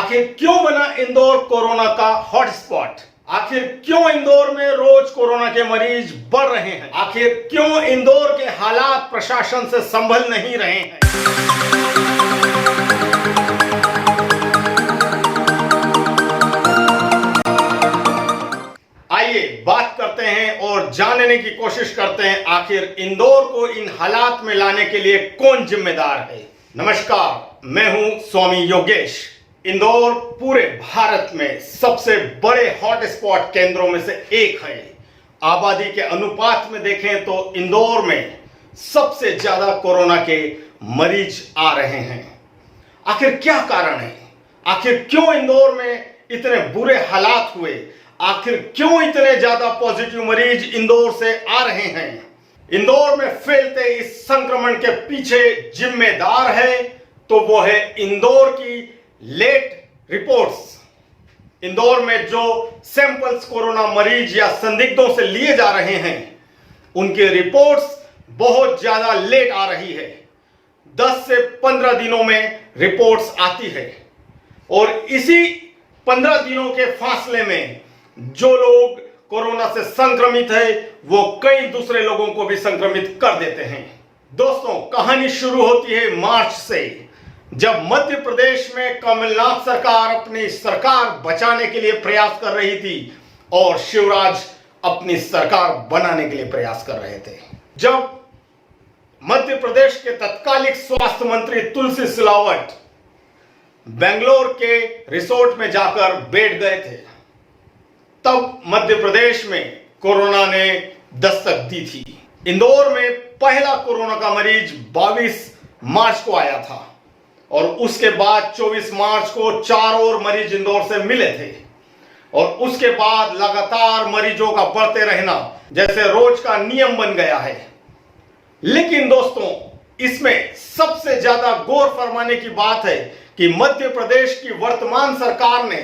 आखिर क्यों बना इंदौर कोरोना का हॉटस्पॉट? आखिर क्यों इंदौर में रोज कोरोना के मरीज बढ़ रहे हैं? आखिर क्यों इंदौर के हालात प्रशासन से संभल नहीं रहे हैं? आइए बात करते हैं और जानने की कोशिश करते हैं आखिर इंदौर को इन हालात में लाने के लिए कौन जिम्मेदार है। नमस्कार, मैं हूं स्वामी योगेश। इंदौर पूरे भारत में सबसे बड़े हॉटस्पॉट केंद्रों में से एक है। आबादी के अनुपात में देखें तो इंदौर में सबसे ज्यादा कोरोना के मरीज आ रहे हैं। आखिर क्या कारण है? आखिर क्यों इंदौर में इतने बुरे हालात हुए? आखिर क्यों इतने ज्यादा पॉजिटिव मरीज इंदौर से आ रहे हैं? इंदौर में फैलते इस संक्रमण के पीछे जिम्मेदार है तो वो है इंदौर की लेट रिपोर्ट्स। इंदौर में जो सैंपल्स कोरोना मरीज या संदिग्धों से लिए जा रहे हैं उनकी रिपोर्ट्स बहुत ज्यादा लेट आ रही है। 10 से 15 दिनों में रिपोर्ट्स आती है और इसी 15 दिनों के फासले में जो लोग कोरोना से संक्रमित है वो कई दूसरे लोगों को भी संक्रमित कर देते हैं। दोस्तों, कहानी शुरू होती है मार्च से, जब मध्य प्रदेश में कमलनाथ सरकार अपनी सरकार बचाने के लिए प्रयास कर रही थी और शिवराज अपनी सरकार बनाने के लिए प्रयास कर रहे थे। जब मध्य प्रदेश के तत्कालिक स्वास्थ्य मंत्री तुलसी सिलावट बेंगलोर के रिसोर्ट में जाकर बैठ गए थे, तब मध्य प्रदेश में कोरोना ने दस्तक दी थी। इंदौर में पहला कोरोना का मरीज 22 मार्च को आया था और उसके बाद 24 मार्च को 4 और मरीज इंदौर से मिले थे और उसके बाद लगातार मरीजों का बढ़ते रहना जैसे रोज का नियम बन गया है। लेकिन दोस्तों, इसमें सबसे ज्यादा गौर फरमाने की बात है कि मध्य प्रदेश की वर्तमान सरकार ने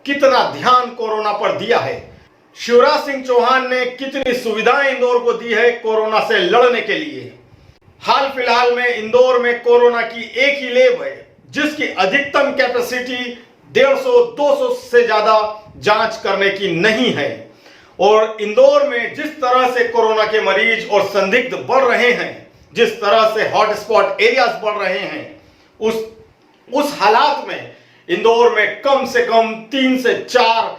कितना ध्यान कोरोना पर दिया है। शिवराज सिंह चौहान ने कितनी सुविधाएं इंदौर को दी है कोरोना से लड़ने के लिए। हाल फिलहाल में इंदौर में कोरोना की एक ही लैब है जिसकी अधिकतम कैपेसिटी 150-200 से ज्यादा जांच करने की नहीं है। और इंदौर में जिस तरह से कोरोना के मरीज और संदिग्ध बढ़ रहे हैं, जिस तरह से हॉटस्पॉट एरियाज बढ़ रहे हैं, उस हालात में इंदौर में कम से कम 3 से 4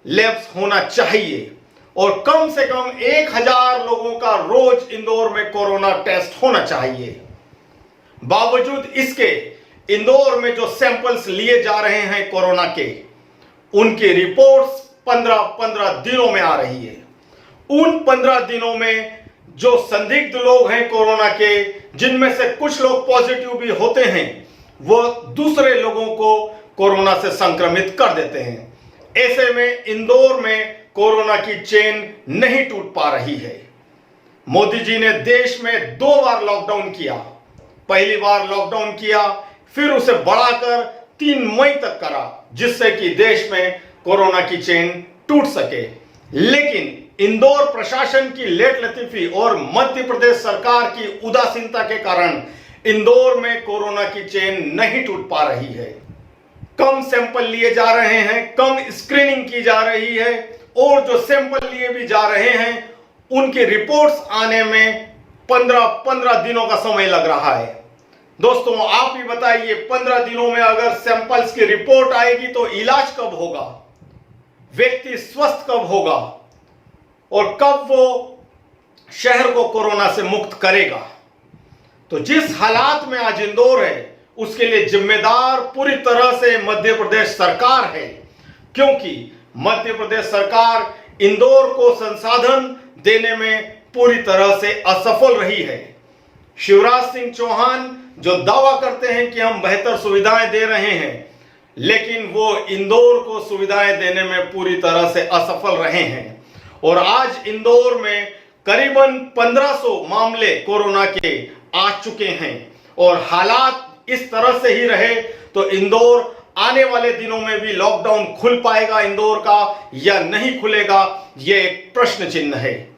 लैब्स होना चाहिए और कम से कम 1000 लोगों का रोज इंदौर में कोरोना टेस्ट होना चाहिए। बावजूद इसके इंदौर में जो सैंपल्स लिए जा रहे हैं कोरोना के, उनकी रिपोर्ट्स 15-15 दिनों में आ रही है। उन 15 दिनों में जो संदिग्ध लोग हैं कोरोना के, जिनमें से कुछ लोग पॉजिटिव भी होते हैं, वो दूसरे लोगों को कोरोना से संक्रमित कर देते हैं। ऐसे में इंदौर में कोरोना की चेन नहीं टूट पा रही है। मोदी जी ने देश में 2 बार लॉकडाउन किया। पहली बार लॉकडाउन किया, फिर उसे बढ़ाकर 3 मई तक करा, जिससे कि देश में कोरोना की चेन टूट सके। लेकिन इंदौर प्रशासन की लेट लतीफी और मध्य प्रदेश सरकार की उदासीनता के कारण इंदौर में कोरोना की चेन नहीं टूट पा रही है। कम सैंपल लिए जा रहे हैं, कम स्क्रीनिंग की जा रही है और जो सैंपल लिए भी जा रहे हैं उनकी रिपोर्ट्स आने में 15-15 दिनों का समय लग रहा है। दोस्तों, आप ही बताइए, 15 दिनों में अगर सैंपल्स की रिपोर्ट आएगी तो इलाज कब होगा? व्यक्ति स्वस्थ कब होगा और कब वो शहर को कोरोना से मुक्त करेगा? तो जिस हालात में आज इंदौर है उसके लिए जिम्मेदार पूरी तरह से मध्य प्रदेश सरकार है, क्योंकि मध्य प्रदेश सरकार इंदौर को संसाधन देने में पूरी तरह से असफल रही है। शिवराज सिंह चौहान जो दावा करते हैं कि हम बेहतर सुविधाएं दे रहे हैं, लेकिन वो इंदौर को सुविधाएं देने में पूरी तरह से असफल रहे हैं। और आज इंदौर में करीबन 1500 मामले कोरोना के आ चुके हैं और हालात इस तरह से ही रहे तो इंदौर आने वाले दिनों में भी लॉकडाउन खुल पाएगा इंदौर का या नहीं खुलेगा, यह एक प्रश्न चिन्ह है।